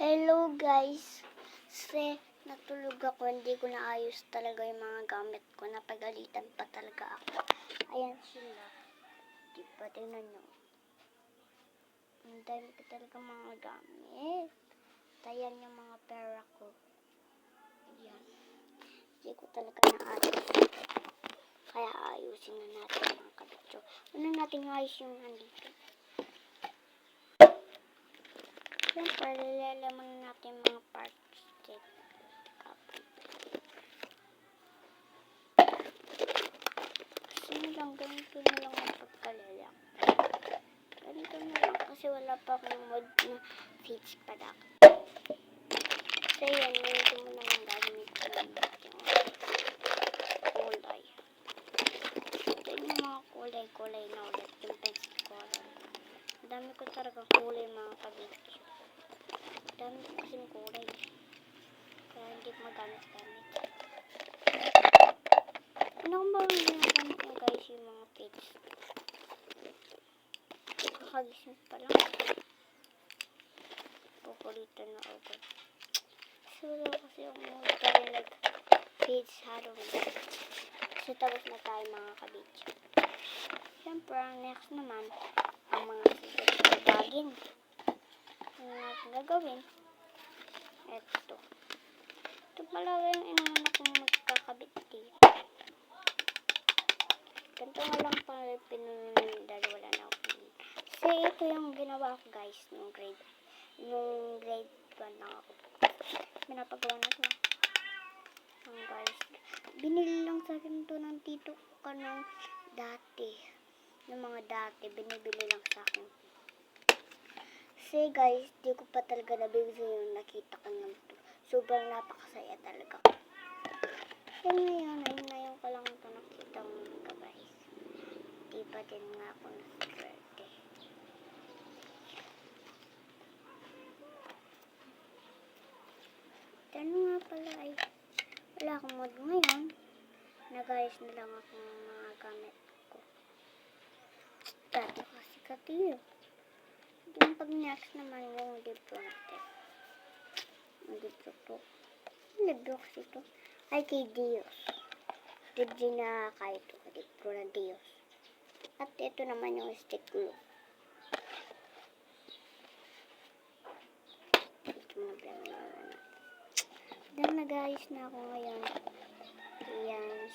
Hello guys, kasi natulog ako, hindi ko naayos talaga yung mga gamit ko, napagalitan pa talaga ako. Ayan sila, di ba, tingnan nyo. Ang dami ko talaga mga gamit. Ayan yung mga pera ko. Ayan, hindi ko talaga naayos. Kaya ayusin na natin mga kabitso. Una natin ayos yung nandito. Siyempre, lilalaman natin mga parts dito. Kasi ganito na lang ang pagkalala. Ganito na lang kasi wala pa akong mod na feeds product. Kasi yan, ganito mo na lang gagamitin natin kulay. Ito yung mga kulay na ulit yung pencil color. Ang dami ko talaga kulay mga kabitso. Dami ko kasing kulay. Kaya hindi ko magamit-gamit. Ano kung bang ginagamit nyo guys yung mga page? Kakagising pa lang. Pupulitan na agad. Suro kasi yung mga tayo page Halloween. Kasi tapos na tayo mga kabitso. Siyempre, next naman, ang mga bagin. Ano natin gagawin? Ito. Ito pala yung inauna kong magkakabit dito. Ganito nga lang pala pinunod dahil wala na ako pinunod. Kasi ito yung ginawa ko guys nung grade 1 lang ako. Pinapagawa na ito. Guys, binili lang sa akin ito ng tito ko kanong dati. Yung mga dati, binibili lang sa akin. Kasi guys, di ko pa talaga nabibili yung nakita ko ng ito. Sobrang napakasaya talaga. Kaya ngayon ko lang ito nakita mga guys. Di pa din nga ako naswerte. Ano nga pala ay wala akong mod ngayon. Nag-ayos na lang ako ng mga gamit ko. Dati kasi katiyo. Yung pag next naman yung libro natin. Ang libro to. Ang libro kasi ito. Ay kay Diyos. Libro na kay ito. Libro na Diyos. At ito naman yung stick glue. Ito mo na. Then nag-ayos na ako ngayon. Ayan.